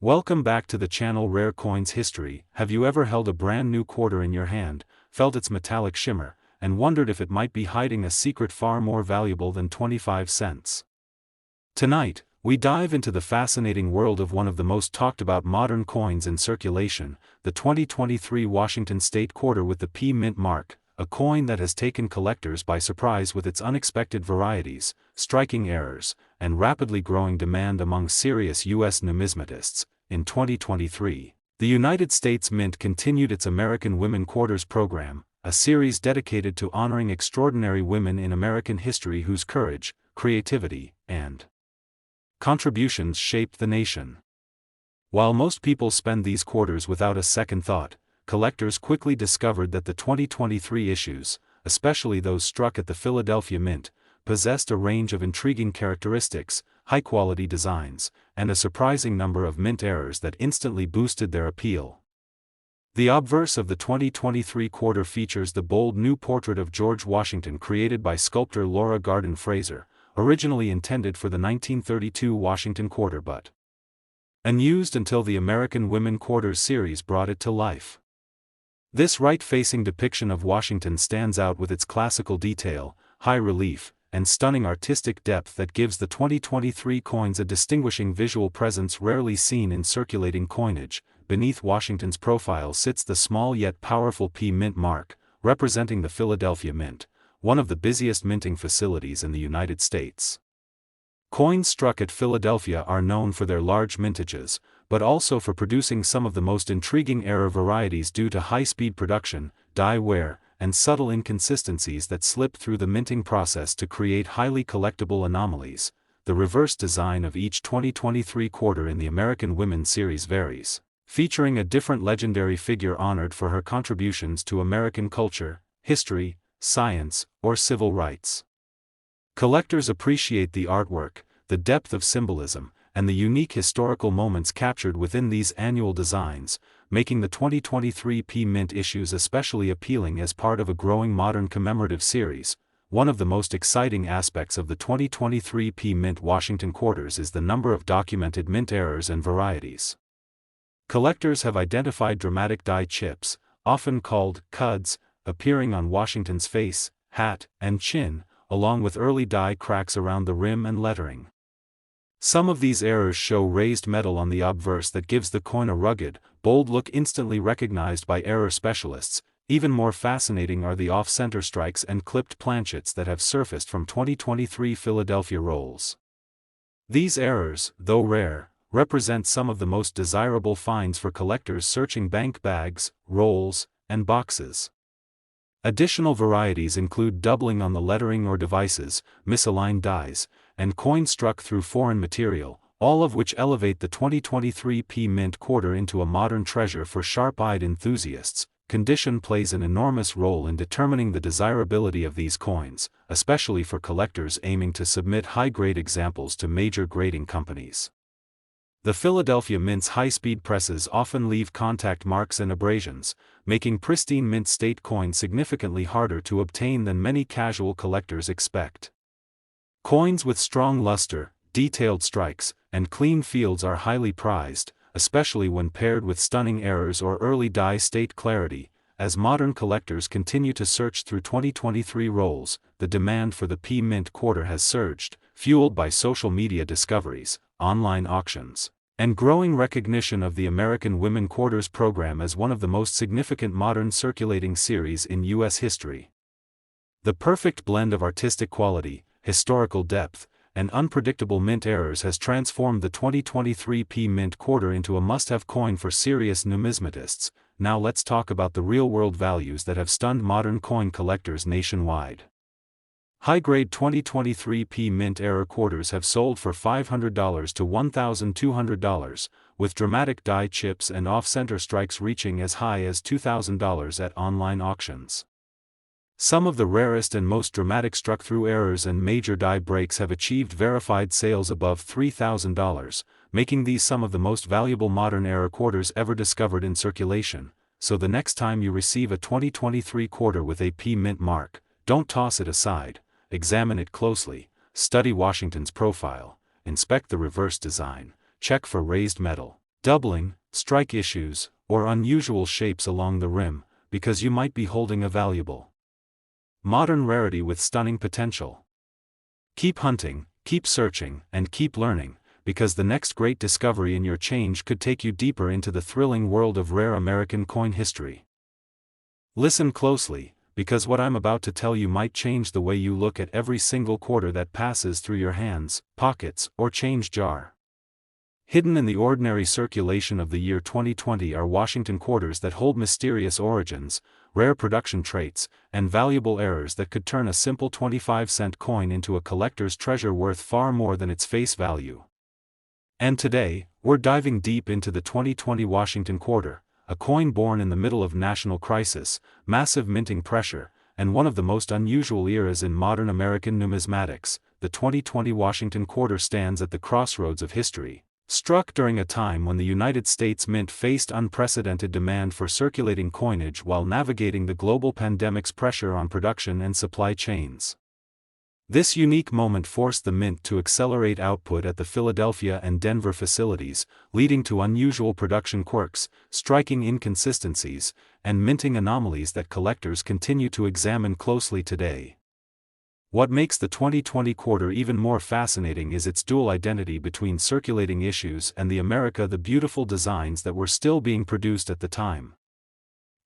Welcome back to the channel Rare Coins History. Have you ever held a brand new quarter in your hand, felt its metallic shimmer, and wondered if it might be hiding a secret far more valuable than 25 cents? Tonight, we dive into the fascinating world of one of the most talked about modern coins in circulation, the 2023 Washington State Quarter with the P Mint mark, a coin that has taken collectors by surprise with its unexpected varieties, striking errors, and rapidly growing demand among serious U.S. numismatists. In 2023, the United States Mint continued its American Women Quarters program, a series dedicated to honoring extraordinary women in American history whose courage, creativity, and contributions shaped the nation. While most people spend these quarters without a second thought, collectors quickly discovered that the 2023 issues, especially those struck at the Philadelphia Mint, possessed a range of intriguing characteristics, high-quality designs, and a surprising number of mint errors that instantly boosted their appeal. The obverse of the 2023 quarter features the bold new portrait of George Washington created by sculptor Laura Garden Fraser, originally intended for the 1932 Washington quarter but unused until the American Women Quarters series brought it to life. This right-facing depiction of Washington stands out with its classical detail, high relief, and stunning artistic depth that gives the 2023 coins a distinguishing visual presence rarely seen in circulating coinage. Beneath Washington's profile sits the small yet powerful P Mint mark, representing the Philadelphia Mint, one of the busiest minting facilities in the United States. Coins struck at Philadelphia are known for their large mintages, but also for producing some of the most intriguing error varieties due to high-speed production, die wear, and subtle inconsistencies that slip through the minting process to create highly collectible anomalies. The reverse design of each 2023 quarter in the American Women series varies, featuring a different legendary figure honored for her contributions to American culture, history, science, or civil rights. Collectors appreciate the artwork, the depth of symbolism, and the unique historical moments captured within these annual designs, making the 2023 P Mint issues especially appealing as part of a growing modern commemorative series. One of the most exciting aspects of the 2023 P Mint Washington quarters is the number of documented mint errors and varieties. Collectors have identified dramatic die chips, often called cuds, appearing on Washington's face, hat, and chin, along with early die cracks around the rim and lettering. Some of these errors show raised metal on the obverse that gives the coin a rugged, bold look instantly recognized by error specialists. Even more fascinating are the off-center strikes and clipped planchets that have surfaced from 2023 Philadelphia rolls. These errors, though rare, represent some of the most desirable finds for collectors searching bank bags, rolls, and boxes. Additional varieties include doubling on the lettering or devices, misaligned dies, and coins struck through foreign material, all of which elevate the 2023 P Mint quarter into a modern treasure for sharp-eyed enthusiasts. Condition plays an enormous role in determining the desirability of these coins, especially for collectors aiming to submit high-grade examples to major grading companies. The Philadelphia Mint's high-speed presses often leave contact marks and abrasions, making pristine Mint State coins significantly harder to obtain than many casual collectors expect. Coins with strong luster, detailed strikes, and clean fields are highly prized, especially when paired with stunning errors or early die state clarity. As modern collectors continue to search through 2023 rolls, the demand for the P Mint quarter has surged, fueled by social media discoveries, online auctions, and growing recognition of the American Women Quarters program as one of the most significant modern circulating series in U.S. history. The perfect blend of artistic quality, historical depth, and unpredictable mint errors has transformed the 2023 P Mint quarter into a must-have coin for serious numismatists. Now let's talk about the real-world values that have stunned modern coin collectors nationwide. High-grade 2023 P Mint error quarters have sold for $500 to $1,200, with dramatic die chips and off-center strikes reaching as high as $2,000 at online auctions. Some of the rarest and most dramatic struck-through errors and major die breaks have achieved verified sales above $3,000, making these some of the most valuable modern error quarters ever discovered in circulation. So the next time you receive a 2023 quarter with a P Mint mark, don't toss it aside. Examine it closely, study Washington's profile, inspect the reverse design, check for raised metal, Doubling, strike issues, or unusual shapes along the rim, because you might be holding a valuable modern rarity with stunning potential. Keep hunting, keep searching, and keep learning, because the next great discovery in your change could take you deeper into the thrilling world of rare American coin history. Listen closely, because what I'm about to tell you might change the way you look at every single quarter that passes through your hands, pockets, or change jar. Hidden in the ordinary circulation of the year 2020 are Washington quarters that hold mysterious origins, rare production traits, and valuable errors that could turn a simple 25-cent coin into a collector's treasure worth far more than its face value. And today, we're diving deep into the 2020 Washington quarter, a coin born in the middle of national crisis, massive minting pressure, and one of the most unusual eras in modern American numismatics. The 2020 Washington quarter stands at the crossroads of history, struck during a time when the United States Mint faced unprecedented demand for circulating coinage while navigating the global pandemic's pressure on production and supply chains. This unique moment forced the Mint to accelerate output at the Philadelphia and Denver facilities, leading to unusual production quirks, striking inconsistencies, and minting anomalies that collectors continue to examine closely today. What makes the 2020 quarter even more fascinating is its dual identity between circulating issues and the America the Beautiful designs that were still being produced at the time.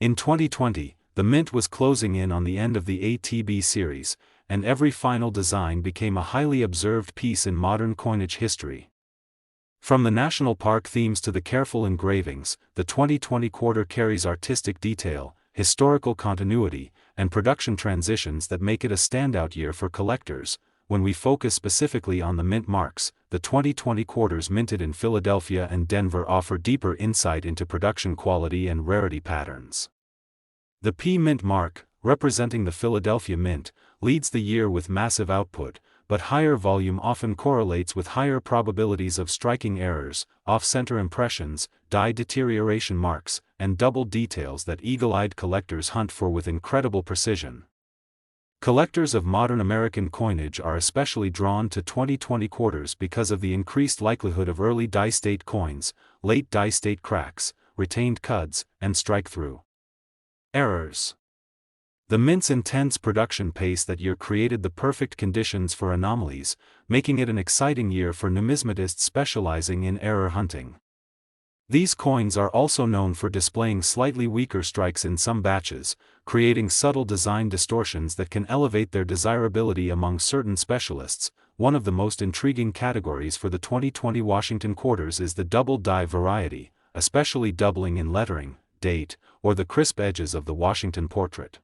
In 2020, the Mint was closing in on the end of the ATB series, and every final design became a highly observed piece in modern coinage history. From the national park themes to the careful engravings, the 2020 quarter carries artistic detail, historical continuity, and production transitions that make it a standout year for collectors. When we focus specifically on the mint marks, the 2020 quarters minted in Philadelphia and Denver offer deeper insight into production quality and rarity patterns. The P Mint mark, representing the Philadelphia Mint, leads the year with massive output, but higher volume often correlates with higher probabilities of striking errors, off-center impressions, die deterioration marks, and double details that eagle-eyed collectors hunt for with incredible precision. Collectors of modern American coinage are especially drawn to 2020 quarters because of the increased likelihood of early die-state coins, late die-state cracks, retained cuds, and strike-through errors. The Mint's intense production pace that year created the perfect conditions for anomalies, making it an exciting year for numismatists specializing in error hunting. These coins are also known for displaying slightly weaker strikes in some batches, creating subtle design distortions that can elevate their desirability among certain specialists. One of the most intriguing categories for the 2020 Washington quarters is the double die variety, especially doubling in lettering, date, or the crisp edges of the Washington portrait.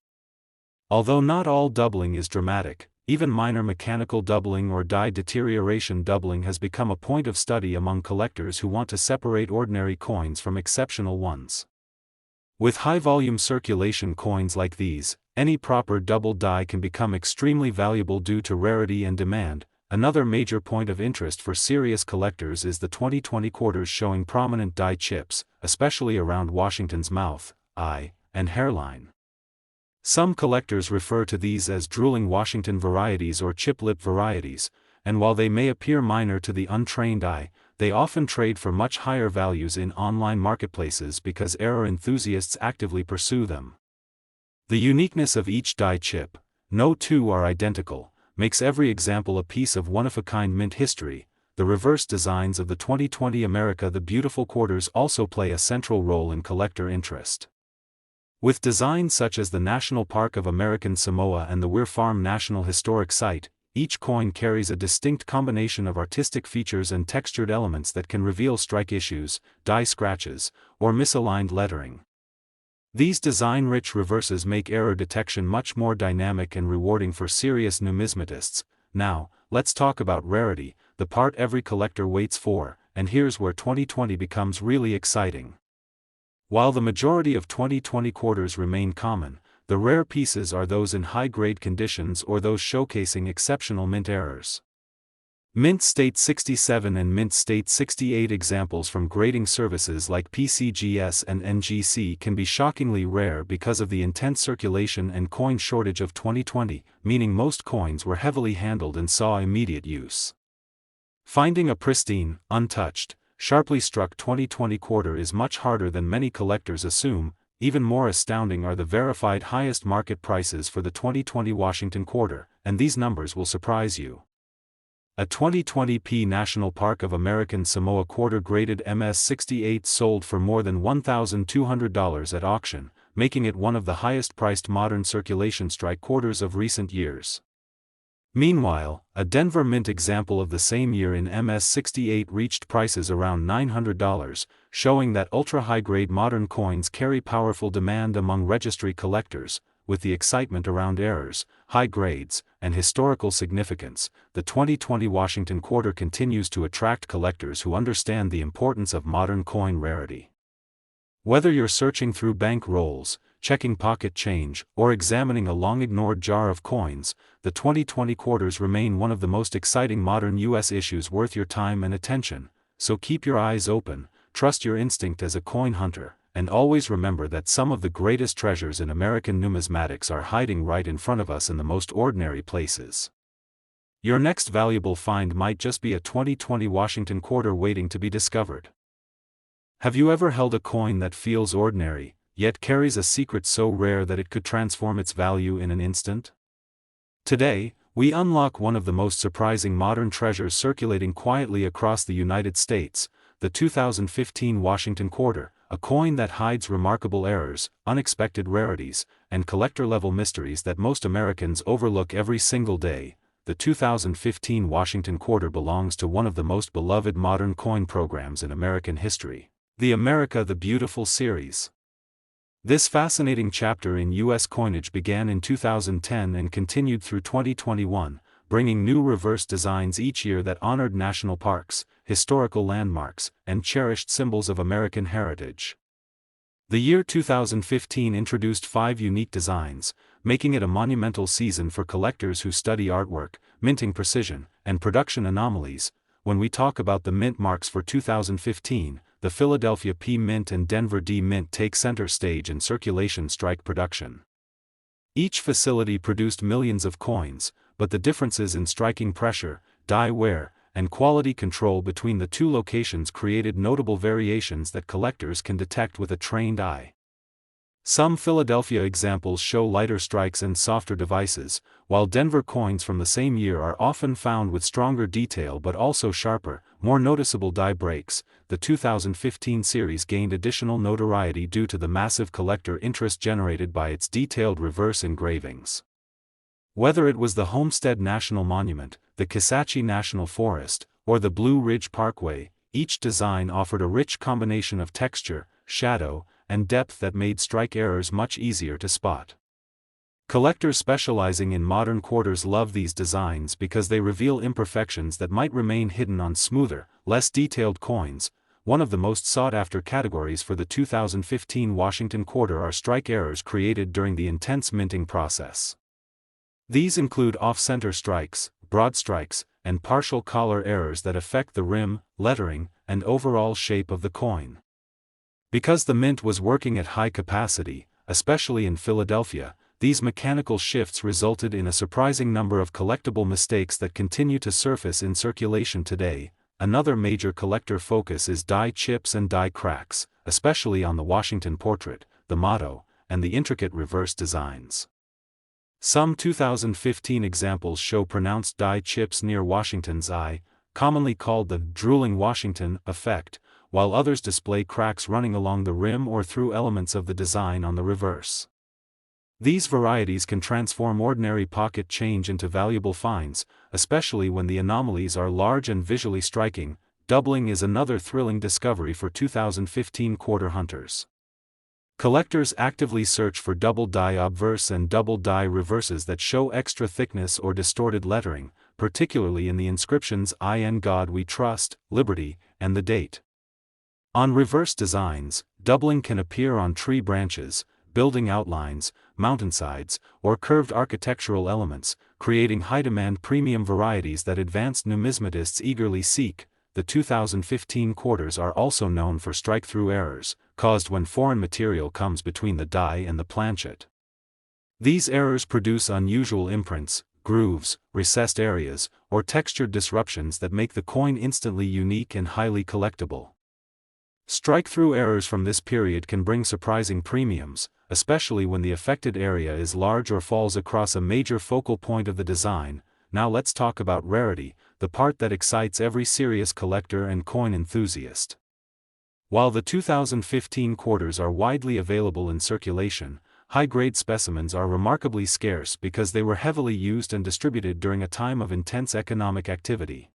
Although not all doubling is dramatic, even minor mechanical doubling or die deterioration doubling has become a point of study among collectors who want to separate ordinary coins from exceptional ones. With high-volume circulation coins like these, any proper double die can become extremely valuable due to rarity and demand. Another major point of interest for serious collectors is the 2020 quarters showing prominent die chips, especially around Washington's mouth, eye, and hairline. Some collectors refer to these as drooling Washington varieties or chip-lip varieties, and while they may appear minor to the untrained eye, they often trade for much higher values in online marketplaces because error enthusiasts actively pursue them. The uniqueness of each die chip, no two are identical, makes every example a piece of one-of-a-kind mint history. The reverse designs of the 2020 America the Beautiful quarters also play a central role in collector interest. With designs such as the National Park of American Samoa and the Weir Farm National Historic Site, each coin carries a distinct combination of artistic features and textured elements that can reveal strike issues, die scratches, or misaligned lettering. These design-rich reverses make error detection much more dynamic and rewarding for serious numismatists. Now, let's talk about rarity, the part every collector waits for, and here's where 2020 becomes really exciting. While the majority of 2020 quarters remain common, the rare pieces are those in high-grade conditions or those showcasing exceptional mint errors. Mint State 67 and Mint State 68 examples from grading services like PCGS and NGC can be shockingly rare because of the intense circulation and coin shortage of 2020, meaning most coins were heavily handled and saw immediate use. Finding a pristine, untouched, sharply struck 2020 quarter is much harder than many collectors assume. Even more astounding are the verified highest market prices for the 2020 Washington quarter, and these numbers will surprise you. A 2020 P National Park of American Samoa quarter graded MS-68 sold for more than $1,200 at auction, making it one of the highest-priced modern circulation strike quarters of recent years. Meanwhile, a Denver Mint example of the same year in MS-68 reached prices around $900, showing that ultra-high-grade modern coins carry powerful demand among registry collectors. With the excitement around errors, high grades, and historical significance, the 2020 Washington quarter continues to attract collectors who understand the importance of modern coin rarity. Whether you're searching through bank rolls, checking pocket change, or examining a long-ignored jar of coins, the 2020 quarters remain one of the most exciting modern U.S. issues worth your time and attention, so keep your eyes open, trust your instinct as a coin hunter, and always remember that some of the greatest treasures in American numismatics are hiding right in front of us in the most ordinary places. Your next valuable find might just be a 2020 Washington quarter waiting to be discovered. Have you ever held a coin that feels ordinary, yet carries a secret so rare that it could transform its value in an instant? Today, we unlock one of the most surprising modern treasures circulating quietly across the United States, the 2015 Washington quarter, a coin that hides remarkable errors, unexpected rarities, and collector-level mysteries that most Americans overlook every single day. The 2015 Washington quarter belongs to one of the most beloved modern coin programs in American history, the America the Beautiful series. This fascinating chapter in U.S. coinage began in 2010 and continued through 2021, bringing new reverse designs each year that honored national parks, historical landmarks, and cherished symbols of American heritage. The year 2015 introduced 5 unique designs, making it a monumental season for collectors who study artwork, minting precision, and production anomalies. When we talk about the mint marks for 2015, the Philadelphia P Mint and Denver D Mint take center stage in circulation strike production. Each facility produced millions of coins, but the differences in striking pressure, die wear, and quality control between the two locations created notable variations that collectors can detect with a trained eye. Some Philadelphia examples show lighter strikes and softer devices, while Denver coins from the same year are often found with stronger detail but also sharper, more noticeable die breaks. The 2015 series gained additional notoriety due to the massive collector interest generated by its detailed reverse engravings. Whether it was the Homestead National Monument, the Kisatchie National Forest, or the Blue Ridge Parkway, each design offered a rich combination of texture, shadow, and depth that made strike errors much easier to spot. Collectors specializing in modern quarters love these designs because they reveal imperfections that might remain hidden on smoother, less detailed coins. One of the most sought-after categories for the 2015 Washington quarter are strike errors created during the intense minting process. These include off-center strikes, broad strikes, and partial collar errors that affect the rim, lettering, and overall shape of the coin. Because the mint was working at high capacity, especially in Philadelphia, these mechanical shifts resulted in a surprising number of collectible mistakes that continue to surface in circulation today. Another major collector focus is die chips and die cracks, especially on the Washington portrait, the motto, and the intricate reverse designs. Some 2015 examples show pronounced die chips near Washington's eye, commonly called the drooling Washington effect, while others display cracks running along the rim or through elements of the design on the reverse. These varieties can transform ordinary pocket change into valuable finds, especially when the anomalies are large and visually striking. Doubling is another thrilling discovery for 2015 quarter hunters. Collectors actively search for double die obverse and double die reverses that show extra thickness or distorted lettering, particularly in the inscriptions "In God We Trust," "Liberty," and the date. On reverse designs, doubling can appear on tree branches, building outlines, mountainsides, or curved architectural elements, creating high-demand premium varieties that advanced numismatists eagerly seek. The 2015 quarters are also known for strike-through errors, caused when foreign material comes between the die and the planchet. These errors produce unusual imprints, grooves, recessed areas, or textured disruptions that make the coin instantly unique and highly collectible. Strike-through errors from this period can bring surprising premiums, especially when the affected area is large or falls across a major focal point of the design. Now let's talk about rarity, the part that excites every serious collector and coin enthusiast. While the 2015 quarters are widely available in circulation, high-grade specimens are remarkably scarce because they were heavily used and distributed during a time of intense economic activity.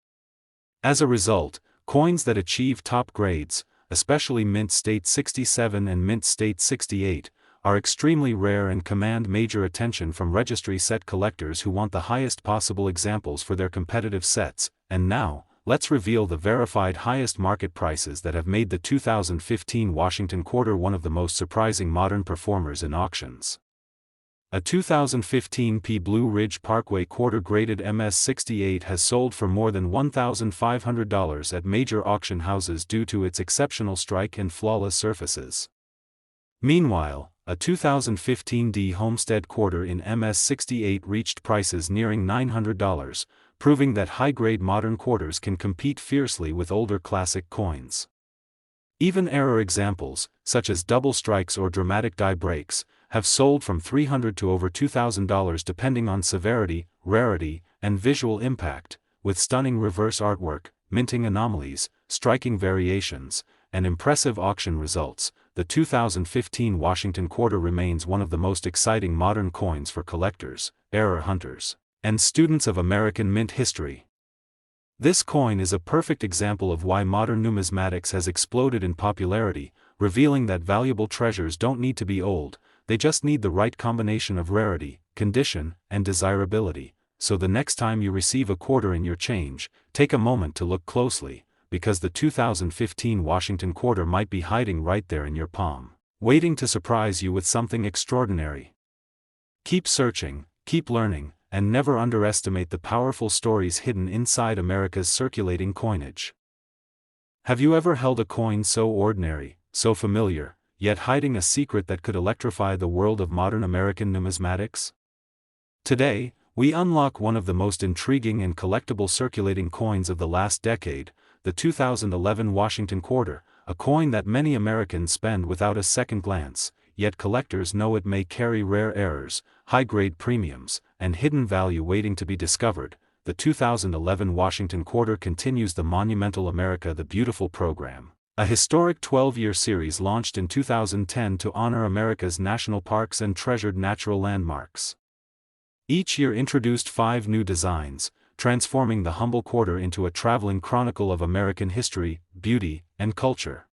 As a result, coins that achieve top grades, especially Mint State 67 and Mint State 68, are extremely rare and command major attention from registry set collectors who want the highest possible examples for their competitive sets. And now, let's reveal the verified highest market prices that have made the 2015 Washington quarter one of the most surprising modern performers in auctions. A 2015 P Blue Ridge Parkway quarter-graded MS-68 has sold for more than $1,500 at major auction houses due to its exceptional strike and flawless surfaces. Meanwhile, a 2015 D Homestead quarter in MS-68 reached prices nearing $900, proving that high-grade modern quarters can compete fiercely with older classic coins. Even error examples, such as double strikes or dramatic die breaks, have sold from $300 to over $2,000 depending on severity, rarity, and visual impact, with stunning reverse artwork, minting anomalies, striking variations, and impressive auction results. The 2015 Washington quarter remains one of the most exciting modern coins for collectors, error hunters, and students of American mint history. This coin is a perfect example of why modern numismatics has exploded in popularity, revealing that valuable treasures don't need to be old, they just need the right combination of rarity, condition, and desirability. So the next time you receive a quarter in your change, take a moment to look closely, because the 2015 Washington quarter might be hiding right there in your palm, waiting to surprise you with something extraordinary. Keep searching, keep learning, and never underestimate the powerful stories hidden inside America's circulating coinage. Have you ever held a coin so ordinary, so familiar, yet hiding a secret that could electrify the world of modern American numismatics? Today, we unlock one of the most intriguing and collectible circulating coins of the last decade, the 2011 Washington quarter, a coin that many Americans spend without a second glance, yet collectors know it may carry rare errors, high-grade premiums, and hidden value waiting to be discovered. The 2011 Washington quarter continues the monumental America the Beautiful program, a historic 12-year series launched in 2010 to honor America's national parks and treasured natural landmarks. Each year introduced 5 new designs, transforming the humble quarter into a traveling chronicle of American history, beauty, and culture.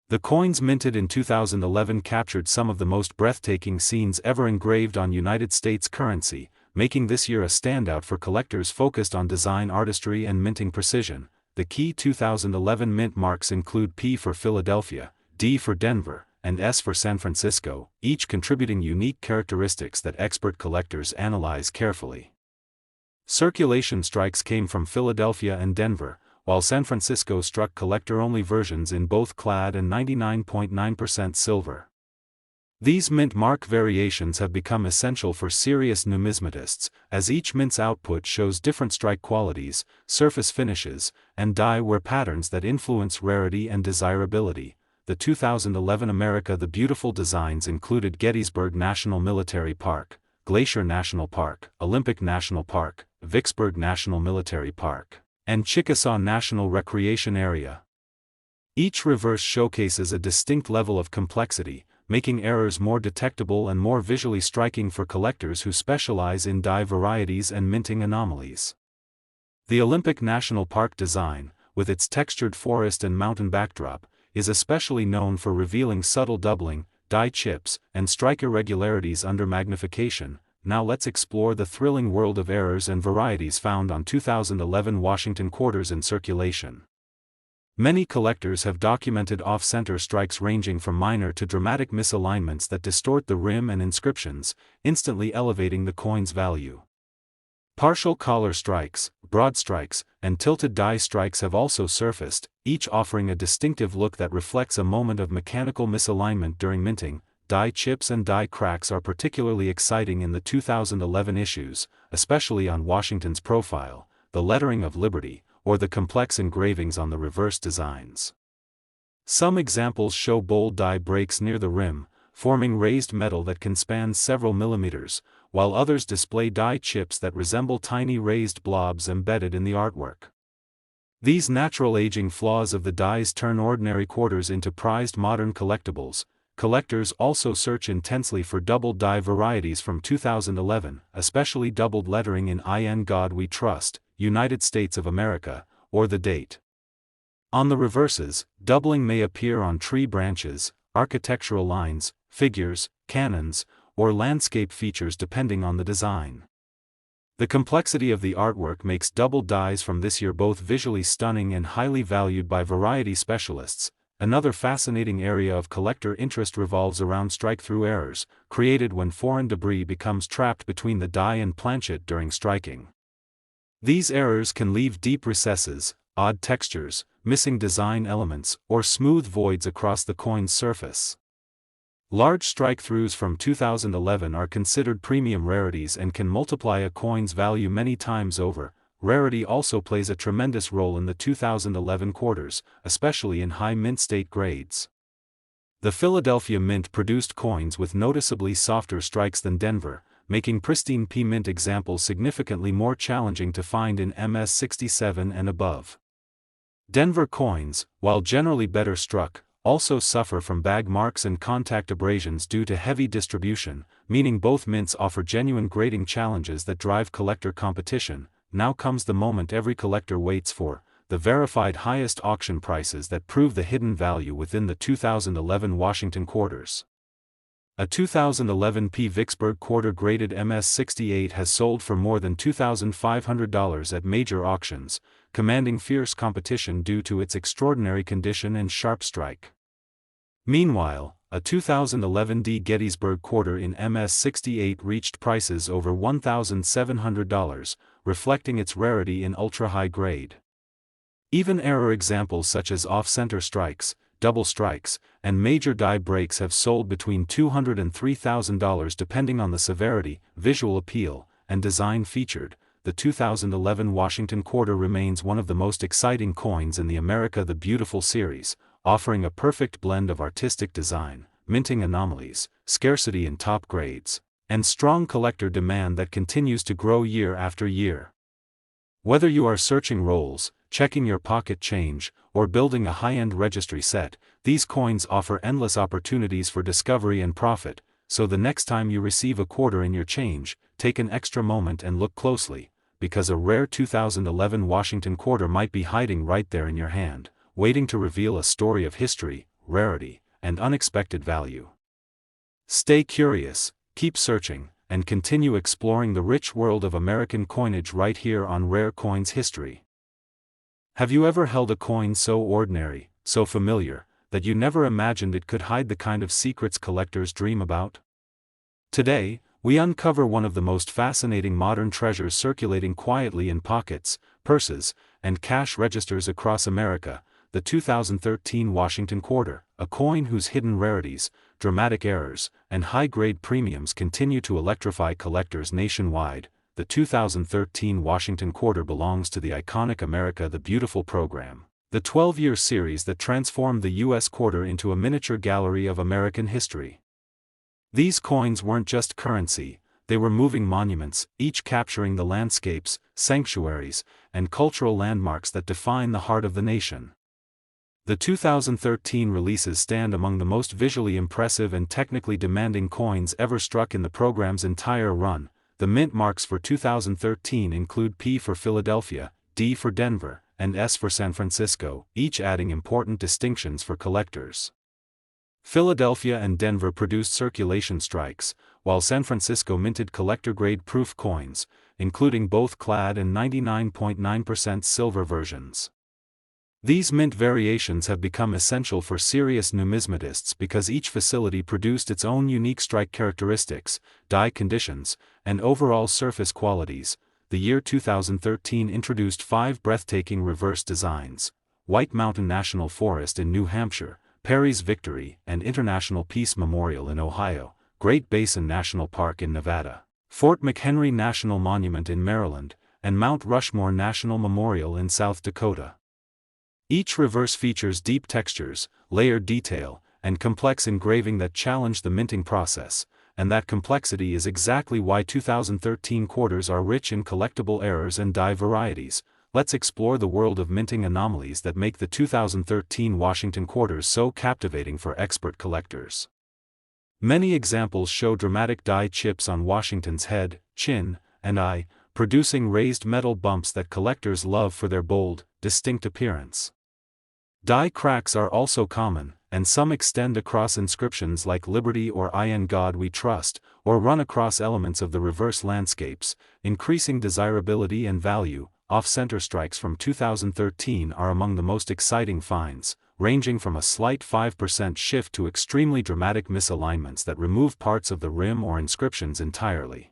The coins minted in 2011 captured some of the most breathtaking scenes ever engraved on United States currency, making this year a standout for collectors focused on design artistry and minting precision. The key 2011 mint marks include P for Philadelphia, D for Denver, and S for San Francisco, each contributing unique characteristics that expert collectors analyze carefully. Circulation strikes came from Philadelphia and Denver, while San Francisco struck collector-only versions in both clad and 99.9% silver. These mint mark variations have become essential for serious numismatists, as each mint's output shows different strike qualities, surface finishes, and die-wear patterns that influence rarity and desirability. The 2011 America the Beautiful designs included Gettysburg National Military Park, Glacier National Park, Olympic National Park, Vicksburg National Military Park, and Chickasaw National Recreation Area. Each reverse showcases a distinct level of complexity, making errors more detectable and more visually striking for collectors who specialize in die varieties and minting anomalies. The Olympic National Park design, with its textured forest and mountain backdrop, is especially known for revealing subtle doubling, die chips, and strike irregularities under magnification. Now let's explore the thrilling world of errors and varieties found on 2011 Washington quarters in circulation. Many collectors have documented off-center strikes ranging from minor to dramatic misalignments that distort the rim and inscriptions, instantly elevating the coin's value. Partial collar strikes, broad strikes, and tilted die strikes have also surfaced, each offering a distinctive look that reflects a moment of mechanical misalignment during minting. die chips and die cracks are particularly exciting in the 2011 issues, especially on Washington's profile, the lettering of Liberty, or the complex engravings on the reverse designs. Some examples show bold die breaks near the rim, forming raised metal that can span several millimeters, while others display die chips that resemble tiny raised blobs embedded in the artwork. These natural aging flaws of the dies turn ordinary quarters into prized modern collectibles. Collectors also search intensely for doubled die varieties from 2011, especially doubled lettering in "In God We Trust, United States of America," or the date. On the reverses, doubling may appear on tree branches, architectural lines, figures, cannons, or landscape features depending on the design. The complexity of the artwork makes double dies from this year both visually stunning and highly valued by variety specialists. Another fascinating area of collector interest revolves around strike-through errors, created when foreign debris becomes trapped between the die and planchet during striking. These errors can leave deep recesses, odd textures, missing design elements, or smooth voids across the coin's surface. Large strike-throughs from 2011 are considered premium rarities and can multiply a coin's value many times over. Rarity also plays a tremendous role in the 2011 quarters, especially in high mint state grades. The Philadelphia Mint produced coins with noticeably softer strikes than Denver, making pristine P Mint examples significantly more challenging to find in MS-67 and above. Denver coins, while generally better struck, also suffer from bag marks and contact abrasions due to heavy distribution, meaning both mints offer genuine grading challenges that drive collector competition. Now comes the moment every collector waits for, the verified highest auction prices that prove the hidden value within the 2011 Washington quarters. A 2011 P. Vicksburg quarter graded MS-68 has sold for more than $2,500 at major auctions, commanding fierce competition due to its extraordinary condition and sharp strike. Meanwhile, a 2011 D. Gettysburg quarter in MS-68 reached prices over $1,700, reflecting its rarity in ultra-high grade. Even error examples such as off-center strikes, double strikes, and major die breaks have sold between $200 and $3,000 depending on the severity, visual appeal, and design featured. The 2011 Washington quarter remains one of the most exciting coins in the America the Beautiful series, offering a perfect blend of artistic design, minting anomalies, scarcity in top grades, and strong collector demand that continues to grow year after year. Whether you are searching rolls, checking your pocket change, or building a high-end registry set, these coins offer endless opportunities for discovery and profit, so the next time you receive a quarter in your change, take an extra moment and look closely, because a rare 2011 Washington quarter might be hiding right there in your hand, waiting to reveal a story of history, rarity, and unexpected value. Stay curious, keep searching, and continue exploring the rich world of American coinage right here on Rare Coins History. Have you ever held a coin so ordinary, so familiar, that you never imagined it could hide the kind of secrets collectors dream about? Today, we uncover one of the most fascinating modern treasures circulating quietly in pockets, purses, and cash registers across America, the 2013 Washington quarter, a coin whose hidden rarities, dramatic errors, and high-grade premiums continue to electrify collectors nationwide. The 2013 Washington quarter belongs to the iconic America the Beautiful program, the 12-year series that transformed the U.S. quarter into a miniature gallery of American history. These coins weren't just currency, they were moving monuments, each capturing the landscapes, sanctuaries, and cultural landmarks that define the heart of the nation. The 2013 releases stand among the most visually impressive and technically demanding coins ever struck in the program's entire run. The mint marks for 2013 include P for Philadelphia, D for Denver, and S for San Francisco, each adding important distinctions for collectors. Philadelphia and Denver produced circulation strikes, while San Francisco minted collector-grade proof coins, including both clad and 99.9% silver versions. These mint variations have become essential for serious numismatists because each facility produced its own unique strike characteristics, die conditions, and overall surface qualities. The year 2013 introduced 5 breathtaking reverse designs: White Mountain National Forest in New Hampshire, Perry's Victory and International Peace Memorial in Ohio, Great Basin National Park in Nevada, Fort McHenry National Monument in Maryland, and Mount Rushmore National Memorial in South Dakota. Each reverse features deep textures, layered detail, and complex engraving that challenge the minting process, and that complexity is exactly why 2013 quarters are rich in collectible errors and die varieties. Let's explore the world of minting anomalies that make the 2013 Washington quarters so captivating for expert collectors. Many examples show dramatic die chips on Washington's head, chin, and eye, producing raised metal bumps that collectors love for their bold, distinct appearance. Die cracks are also common, and some extend across inscriptions like Liberty or I in God We Trust, or run across elements of the reverse landscapes, increasing desirability and value. Off-center strikes from 2013 are among the most exciting finds, ranging from a slight 5% shift to extremely dramatic misalignments that remove parts of the rim or inscriptions entirely.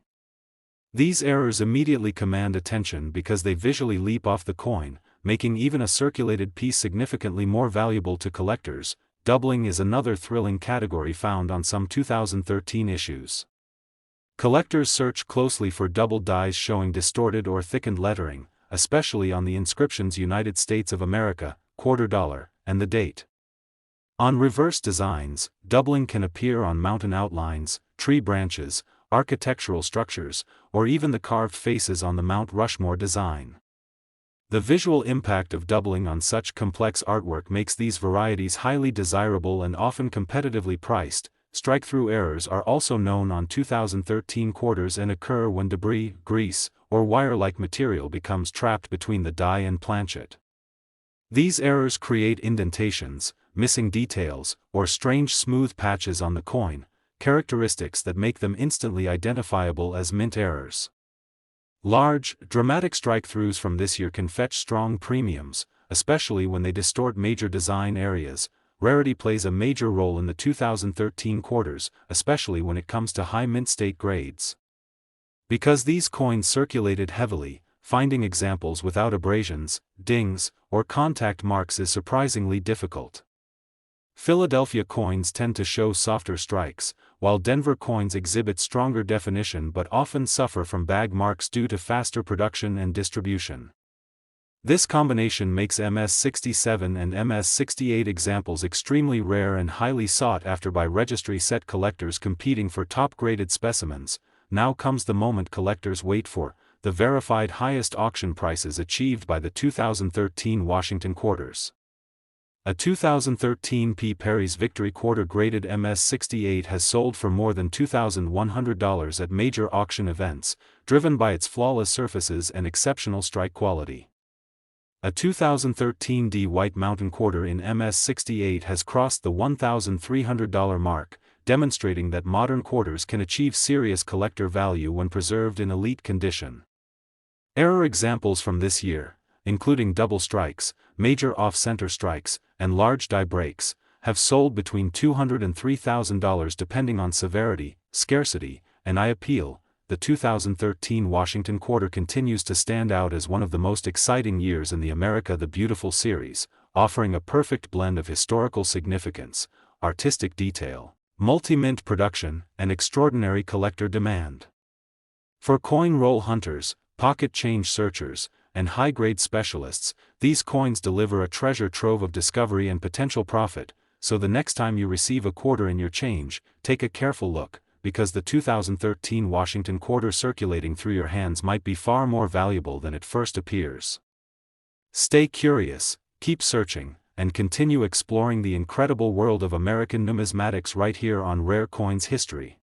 These errors immediately command attention because they visually leap off the coin, making even a circulated piece significantly more valuable to collectors. Doubling is another thrilling category found on some 2013 issues. Collectors search closely for doubled dies showing distorted or thickened lettering, especially on the inscriptions United States of America, quarter dollar, and the date. On reverse designs, doubling can appear on mountain outlines, tree branches, architectural structures, or even the carved faces on the Mount Rushmore design. The visual impact of doubling on such complex artwork makes these varieties highly desirable and often competitively priced. Strike-through errors are also known on 2013 quarters and occur when debris, grease, or wire-like material becomes trapped between the die and planchet. These errors create indentations, missing details, or strange smooth patches on the coin, characteristics that make them instantly identifiable as mint errors. Large, dramatic strike-throughs from this year can fetch strong premiums, especially when they distort major design areas. Rarity plays a major role in the 2013 quarters, especially when it comes to high mint state grades. Because these coins circulated heavily, finding examples without abrasions, dings, or contact marks is surprisingly difficult. Philadelphia coins tend to show softer strikes, while Denver coins exhibit stronger definition but often suffer from bag marks due to faster production and distribution. This combination makes MS-67 and MS-68 examples extremely rare and highly sought after by registry set collectors competing for top-graded specimens. Now comes the moment collectors wait for, the verified highest auction prices achieved by the 2013 Washington quarters. A 2013 P. Perry's Victory quarter graded MS-68 has sold for more than $2,100 at major auction events, driven by its flawless surfaces and exceptional strike quality. A 2013 D. White Mountain quarter in MS-68 has crossed the $1,300 mark, demonstrating that modern quarters can achieve serious collector value when preserved in elite condition. Error examples from this year, including double strikes, major off-center strikes, and large die breaks, have sold between $200 and $3,000 depending on severity, scarcity, and I appeal. The 2013 Washington quarter continues to stand out as one of the most exciting years in the America the Beautiful series, offering a perfect blend of historical significance, artistic detail, multi-mint production, and extraordinary collector demand. For coin roll hunters, pocket change searchers, and high-grade specialists, these coins deliver a treasure trove of discovery and potential profit, so the next time you receive a quarter in your change, take a careful look, because the 2013 Washington quarter circulating through your hands might be far more valuable than it first appears. Stay curious, keep searching, and continue exploring the incredible world of American numismatics right here on Rare Coins History.